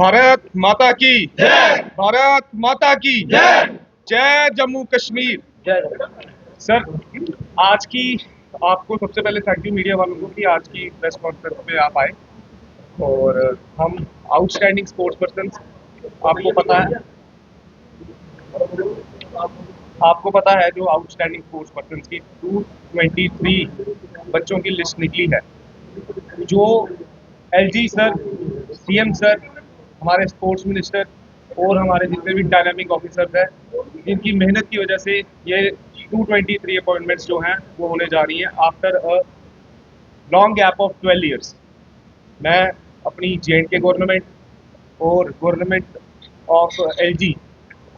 भारत माता की जय। भारत माता की जय। जय जम्मू कश्मीर। जय। सर, आज की आपको सबसे पहले थैंक यू मीडिया वालों को कि आज की प्रेस कॉन्फ्रेंस में आप आए और हम आउटस्टैंडिंग स्पोर्ट्स पर्सन, आपको पता है जो आउटस्टैंडिंग स्पोर्ट्स पर्सन की 223 बच्चों की लिस्ट निकली है, जो एलजी सर, सीएम सर, हमारे स्पोर्ट्स मिनिस्टर और हमारे जितने भी डायनामिक ऑफिसर्स हैं, जिनकी मेहनत की वजह से ये 223 अपॉइंटमेंट्स जो हैं वो होने जा रही हैं after a long gap of 12 years. मैं अपनी जे.एंड.के गवर्नमेंट और गवर्नमेंट ऑफ एलजी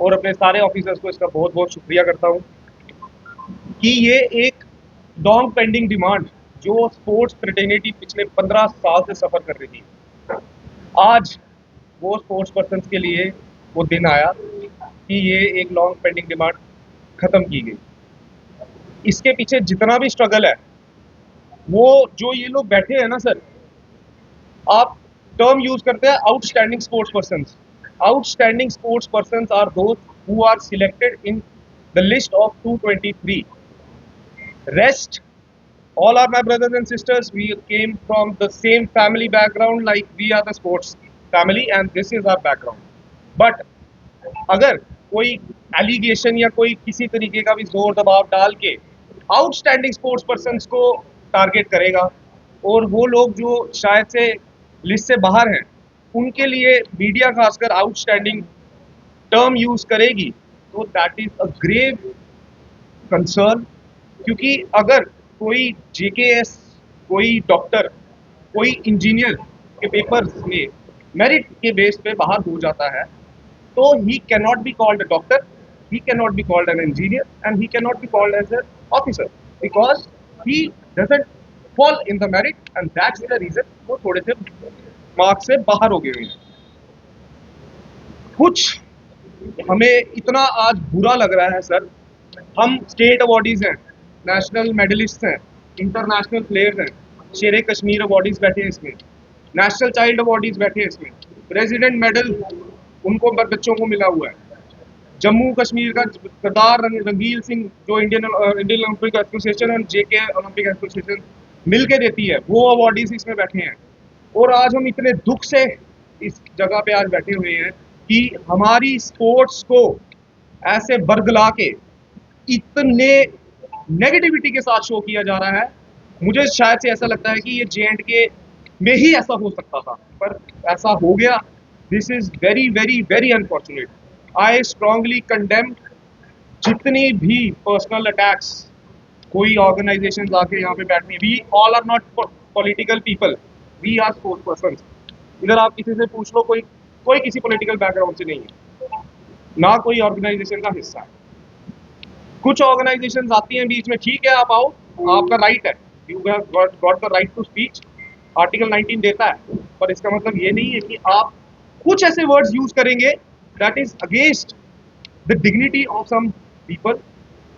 और अपने सारे ऑफिसर्स को इसका बहुत बहुत शुक्रिया करता हूँ कि ये एक लॉन्ग पेंडिंग डिमांड जो स्पोर्ट्स फ्रेटर्निटी पिछले 15 साल से सफ़र कर रही थी, आज वो स्पोर्ट्स पर्सन के लिए वो दिन आया कि ये एक लॉन्ग पेंडिंग डिमांड ख़त्म की गई। इसके पीछे जितना भी स्ट्रगल है, वो जो ये लोग बैठे हैं ना सर, आप टर्म यूज करते हैं outstanding sports person. Outstanding sports person are those who are selected in the list of 223। Rest, all are my brothers and sisters. We came from the same family background, like we are the sports family and this is our background. But अगर कोई allegation या कोई किसी तरीके का भी जोर दबाव डाल के आउटस्टैंडिंग स्पोर्ट्स पर्सन को टारगेट करेगा और वो लोग जो शायद से लिस्ट से बाहर हैं, उनके लिए मीडिया खासकर आउटस्टैंडिंग टर्म यूज करेगी, तो that is a grave concern. क्योंकि अगर कोई जेकेएस, कोई डॉक्टर, कोई इंजीनियर के पेपर्स में मेरिट के बेस पे बाहर हो जाता है, तो he cannot be called a doctor, he cannot be called an engineer and he cannot be called as an officer because he doesn't fall in the merit and that's the reason वो थोड़े से marks से बाहर हो गए हुए हैं। कुछ हमें इतना आज बुरा लग रहा है सर, हम स्टेट अवार्डीज हैं, नेशनल मेडलिस्ट हैं, इंटरनेशनल प्लेयर्स हैं, शेरे कश्मीर अवार्डीज बैठे हैं इसमें, नेशनल चाइल्ड अवार्डीज बैठे हैं इसमें, प्रेसिडेंट मेडल उनको बच्चों को मिला हुआ है, जम्मू कश्मीर का सरदार रंगील सिंह जो इंडियन ओलंपिक एसोसिएशन और जेके ओलंपिक एसोसिएशन मिलके देती है, वो अवार्डीज इसमें बैठे हैं। और आज हम इतने दुख से इस जगह पे आज बैठे हुए हैं कि हमारी स्पोर्ट्स को ऐसे बरगला के इतने नेगेटिविटी के साथ शो किया जा रहा है। मुझे शायद से ऐसा लगता है कि ये जे.एंड.के में ही ऐसा हो सकता था, पर ऐसा हो गया। This is very very very unfortunate. I strongly condemn जितनी भी पर्सनल अटैक्स कोई ऑर्गेनाइजेशन आके यहाँ पे बैठनी, we all are not political people, we are sports person. इधर आप किसी से पूछ लो, कोई कोई किसी पॉलिटिकल बैकग्राउंड से नहीं है, ना कोई ऑर्गेनाइजेशन का हिस्सा है। कुछ ऑर्गेनाइजेशंस आती हैं बीच में, ठीक है आप आओ, आपका राइट है, you have got the right to speech, article 19 देता है, पर इसका मतलब ये नहीं है कि आप कुछ ऐसे वर्ड्स यूज करेंगे that is against the dignity of some people.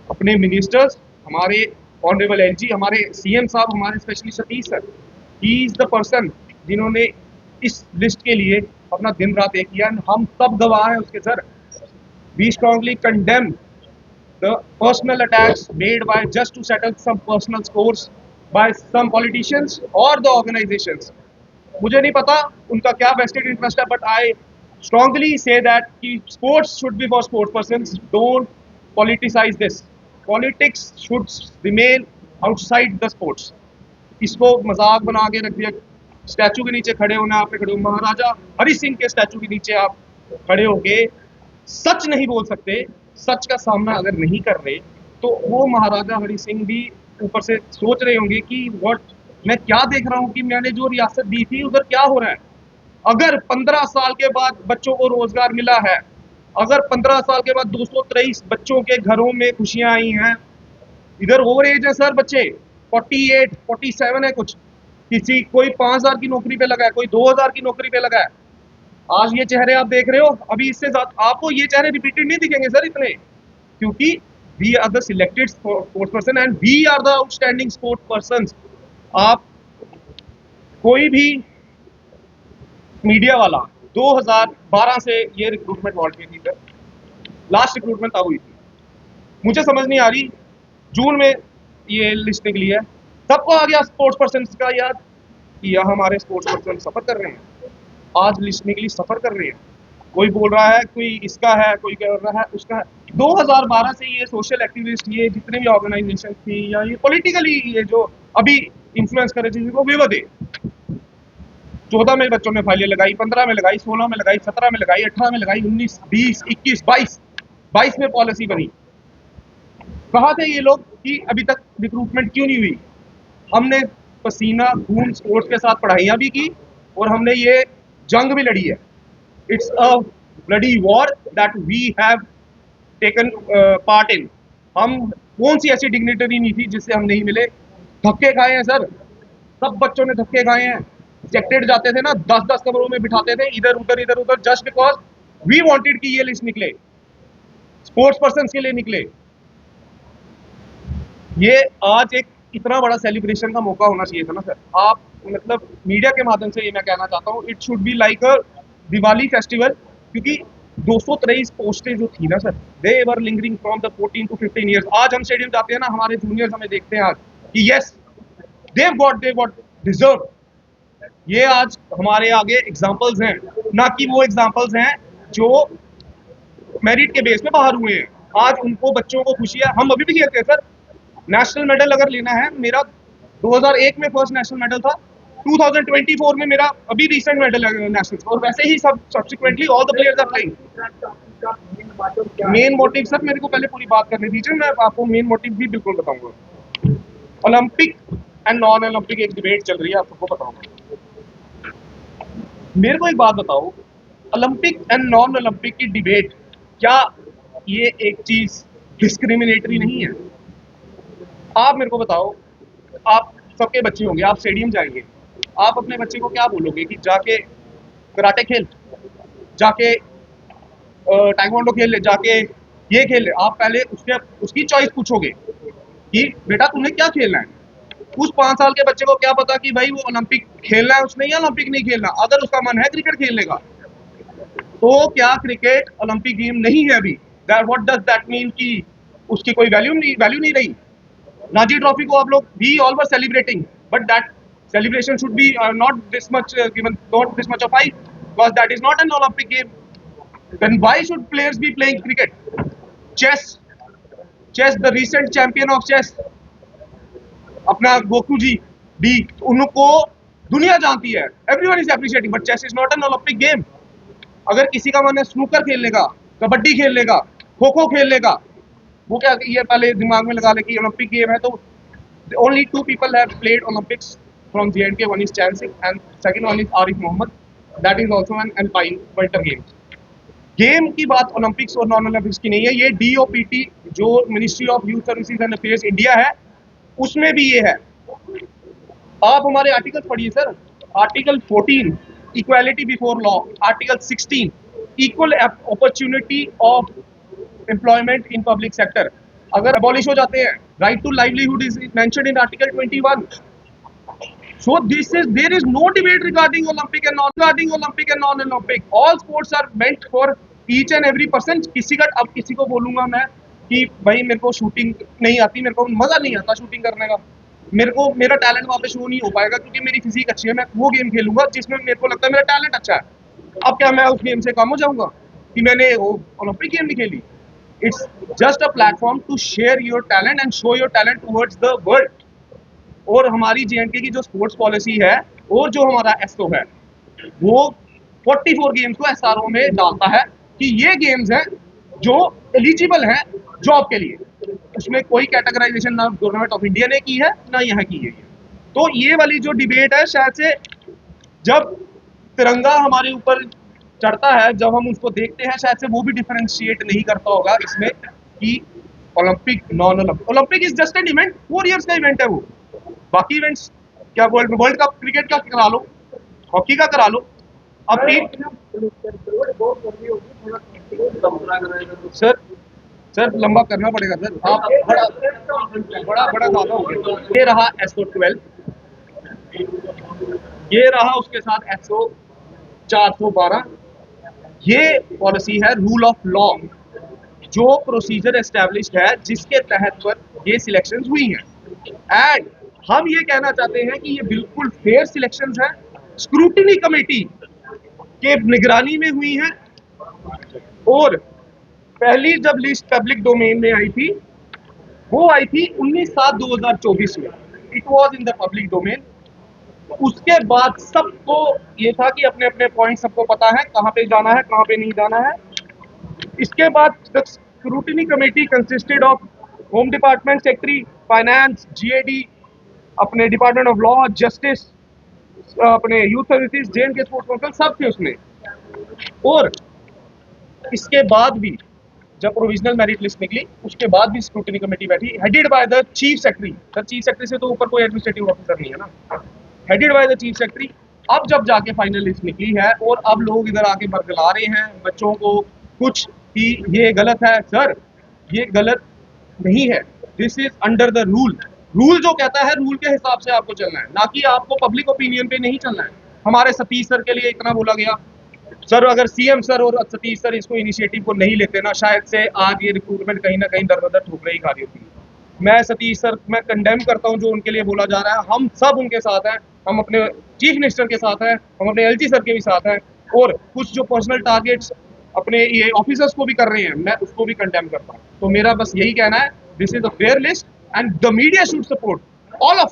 अपने मिनिस्टर्स, हमारे ऑनरेबल एलजी, हमारे सीएम साहब, हमारे specially Satish sir, he is the person जिन्होंने इस लिस्ट के लिए अपना दिन रात एक किया, हम सब गवाह हैं उसके sir. We strongly condemn the personal attacks made by just to settle some personal scores by some politicians or the organizations. मुझे नहीं पता उनका क्या vested interest है, but I strongly say that कि sports should be for sports persons. Don't politicize this. Politics should remain outside the sports. इसको मजाक बना के रख दिया। स्टैचू के नीचे खड़े होना, आपने खड़े हो, महाराजा हरि सिंह के स्टैचू के नीचे आप खड़े होके सच नहीं बोल सकते, सच का सामना अगर नहीं कर रहे, तो वो महाराजा हरि सिंह भी ऊपर से सोच रहे होंगे कि व्हाट मैं क्या देख रहा हूँ, कि मैंने जो रियासत दी थी उधर क्या हो रहा है। अगर 15 साल के बाद बच्चों को रोजगार मिला है, अगर 15 साल के बाद 223 बच्चों के घरों में खुशियां आई हैं, इधर ओवर एज है सर बच्चे, 48 47 है, कुछ किसी कोई 5,000 की नौकरी पे लगा है, कोई 2,000 की नौकरी पे लगा है। आज ये चेहरे आप देख रहे हो, अभी इससे आपको ये चेहरे रिपीटेड नहीं दिखेंगे सर इतने, क्योंकि we are the selected sports person and we are the outstanding sports person. आप कोई भी मीडिया वाला 2012 से ये रिक्रूटमेंट हॉल्ट में थी सर। लास्ट रिक्रूटमेंट तब हुई थी। मुझे समझ नहीं आ रही, जून में ये लिस्ट निकली है, सबको आ गया स्पोर्ट्स पर्सन का याद कि यह हमारे स्पोर्ट्स पर्सन सफर कर रहे हैं। आज लिस्ट निकली, सफर कर रहे हैं। कोई बोल रहा है कोई इसका है, कोई कह रहा है उसका है। 2012 से ये सोशल एक्टिविस्ट, ये जितने भी ऑर्गेनाइजेशन थी या ये पॉलिटिकली ये जो अभी इन्फ्लुएंस कर रही थी वो विवद है। 14 में बच्चों ने फाइलें लगाई, 15 में लगाई, 16 में लगाई, 17 में लगाई, 18 में लगाई, 19, 20, 21, 22 में पॉलिसी बनी। कहा थे ये लोग कि अभी तक रिक्रूटमेंट क्यों नहीं हुई? हमने पसीना खून स्पोर्ट्स के साथ पढ़ाइयाँ भी की और हमने ये जंग भी लड़ी है। It's a bloody war that we have taken part in. हम कौन सी ऐसी डिग्निटरी नहीं थी जिससे हम नहीं मिले? धक्के खाए हैं सर, सब बच्चों ने धक्के खाए हैं। सेक्टेड जाते थे ना, 10-10 कमरों में बिठाते थे, इधर उधर जस्ट बिकॉज वी वांटेड कि ये लिस्ट निकले, स्पोर्ट्स पर्सन के लिए निकले। ये आज एक इतना बड़ा सेलिब्रेशन का मौका होना चाहिए था ना सर। आप मतलब मीडिया के माध्यम से ये मैं कहना चाहता हूँ, it should be like a Diwali festival, क्योंकि 223 पोस्टें जो थी ना sir, they were lingering from the 14 to 15 years. आज हम स्टेडियम जाते हैं ना, हमारे जूनियर्स हमें देखते हैं आज कि यस दे व्हाट डिजर्व। ये आज हमारे आगे एग्जाम्पल्स हैं, ना कि वो एग्जाम्पल्स हैं जो मेरिट के बेस पे बाहर हुए हैं। आज उनको बच्चों को खुशी है। हम अभी भी खेलते हैं सर। नेशनल मेडल अगर लेना है, मेरा 2001 में फर्स्ट नेशनल मेडल था, 2024 में मेरा अभी रिसेंट मेडल है नेशनल, और वैसे ही सब subsequently all the players are playing. Main motive sir, मेरे को पहले पूरी बात करने दीजिए, मैं आपको मेन मोटिव भी बिल्कुल बताऊंगा। ओलंपिक एंड नॉन ओलंपिक एक डिबेट चल रही है, आप सबको बताऊंगा। मेरे को एक बात बताओ, ओलंपिक एंड नॉन ओलंपिक की डिबेट, क्या ये एक चीज डिस्क्रिमिनेटरी नहीं है? आप मेरे को बताओ, आप सबके बच्चे होंगे, आप स्टेडियम जाएंगे, आप अपने बच्चे को क्या बोलोगे कि जाके कराटे खेल, जाके टाइकोंडो खेल ले, जाके ये खेल ले? आप पहले उसकी चॉइस पूछोगे कि बेटा तुम्हें क्या खेलना है। उस 5 साल के बच्चे को क्या पता कि भाई वो ओलंपिक खेलना है उसने या ओलंपिक नहीं खेलना। अगर उसका मन है क्रिकेट खेलने का, तो क्या क्रिकेट ओलंपिक गेम नहीं है अभी? व्हाट डज दैट मीन कि उसकी कोई वैल्यू नहीं रही? Ranji Trophy को आप लोग we all were celebrating, but that celebration should be not this much given, not this much of hype, because that is not an Olympic game. Then why should players be playing cricket? Chess, the recent champion of chess, अपना Goku जी भी, उनको दुनिया जानती है, everyone is appreciating, but chess is not an Olympic game. अगर किसी का मन है स्नूकर खेलने का, कबड्डी खेलने का, खो खो खेलने का, वो क्या ये पहले दिमाग में लगा ले कि ओलंपिक गेम है। तो only 2 people have played Olympics from J&K. One is Chan Singh and second one is Arif Mohammed. That is also an alpine welter game. Game की बात ओलंपिक्स और नॉन ओलंपिक्स की नहीं है। ये DOPT जो ministry of youth services and affairs India है, उसमें भी ये है। आप हमारे आर्टिकल पढ़िए sir. Article 14 equality before law, article 16 equal opportunity of employment in public sector अगर अबॉलिश हो जाते हैं। Right to livelihood is mentioned in article 21. So there is no debate regarding Olympic and non-Olympic. All sports are meant for each and every person. किसी का अब किसी को बोलूंगा मैं कि भाई मेरे को शूटिंग नहीं आती, मेरे को मजा नहीं आता शूटिंग करने का, मेरा टैलेंट वहाँ पे शो नहीं हो पाएगा क्योंकि मेरी फिजिक अच्छी है, मैं वो गेम खेलूंगा जिसमें मेरे को लगता है मेरा टैलेंट अच्छा है। अब क्या मैं उस गेम से कम हो जाऊंगा कि मैंने ओलंपिक गेम नहीं खेली? It's just a platform to share your talent and show your talent towards the world. और हमारी J&K की जो स्पोर्ट्स पॉलिसी है और जो हमारा एसओ है, वो 44 गेम्स को SRO में डालता है कि ये गेम्स हैं जो एलिजिबल हैं जॉब के लिए। उसमें कोई कैटेगराइजेशन ना गवर्नमेंट ऑफ इंडिया ने की है ना यहाँ की है। तो ये वाली जो डिबेट है, शायद से जब तिरंगा हमारे ऊपर चढ़ता है, जब हम उसको देखते हैं, शायद से वो भी डिफरेंशिएट नहीं करता होगा इसमें कि Olympic non Olympic. Olympic is just an event, 4 years का इवेंट है वो। बाकी इवेंट्स क्या वर्ल्ड कप क्रिकेट का करा लो, हॉकी का करा लो। अब सर लंबा करना पड़ेगा सर, आप बड़ा ज्यादा हो गया। ये रहा SO12, ये रहा उसके साथ SO 412, ये पॉलिसी है रूल ऑफ लॉ, जो प्रोसीजर एस्टेब्लिश्ड है जिसके तहत पर ये सिलेक्शंस हुई हैं। एंड हम ये कहना चाहते हैं कि ये बिल्कुल फेयर सिलेक्शंस हैं, स्क्रूटिनी कमेटी के निगरानी में हुई हैं। और पहली जब लिस्ट पब्लिक डोमेन में आई थी वो आई थी 19/7/2024 में, it was in the public domain. उसके बाद सबको ये था कि अपने अपने पॉइंट सबको पता है कहाँ पे जाना है कहाँ पे नहीं जाना है। इसके बाद the scrutiny committee consisted of home department secretary, finance, GAD, अपने डिपार्टमेंट ऑफ लॉ, जस्टिस, अपने यूथ सर्विसेज, जेएन के स्पोर्ट्स काउंसिल, सब थे उसमें। और इसके बाद भी जब प्रोविजनल मेरिट लिस्ट निकली उसके बाद भी स्क्रूटिनी कमेटी बैठी, headed by the chief secretary. The chief secretary से तो ऊपर कोई एडमिनिस्ट्रेटिव ऑफिसर नहीं है ना, headed by the chief secretary. अब जब जाके फाइनल लिस्ट निकली है और अब लोग इधर आके बरगला रहे हैं बच्चों को कुछ कि ये गलत है, सर ये गलत नहीं है। This is under the rule. Rule जो कहता है रूल के हिसाब से आपको चलना है, ना कि आपको पब्लिक ओपिनियन पे नहीं चलना है। हमारे सतीश सर के लिए इतना बोला गया, सर अगर सीएम सर और सतीश सर इसको इनिशिएटिव को नहीं लेते ना, शायद से आज ये रिक्रूटमेंट कहीं ना कहीं दर बदर ठोकरे ही खा रही होती है। मैं सतीश सर मैं कंडेम करता हूं जो उनके लिए बोला जा रहा है, हम सब उनके साथ हैं, हम अपने चीफ मिनिस्टर के साथ हैं, हम अपने एलजी सर के भी साथ हैं। और कुछ जो पर्सनल टारगेट्स अपने ये ऑफिसर्स को भी कर रहे हैं, मैं उसको भी कंडेम करता हूं। तो मेरा बस यही कहना है, this is a fair list and the media should support all of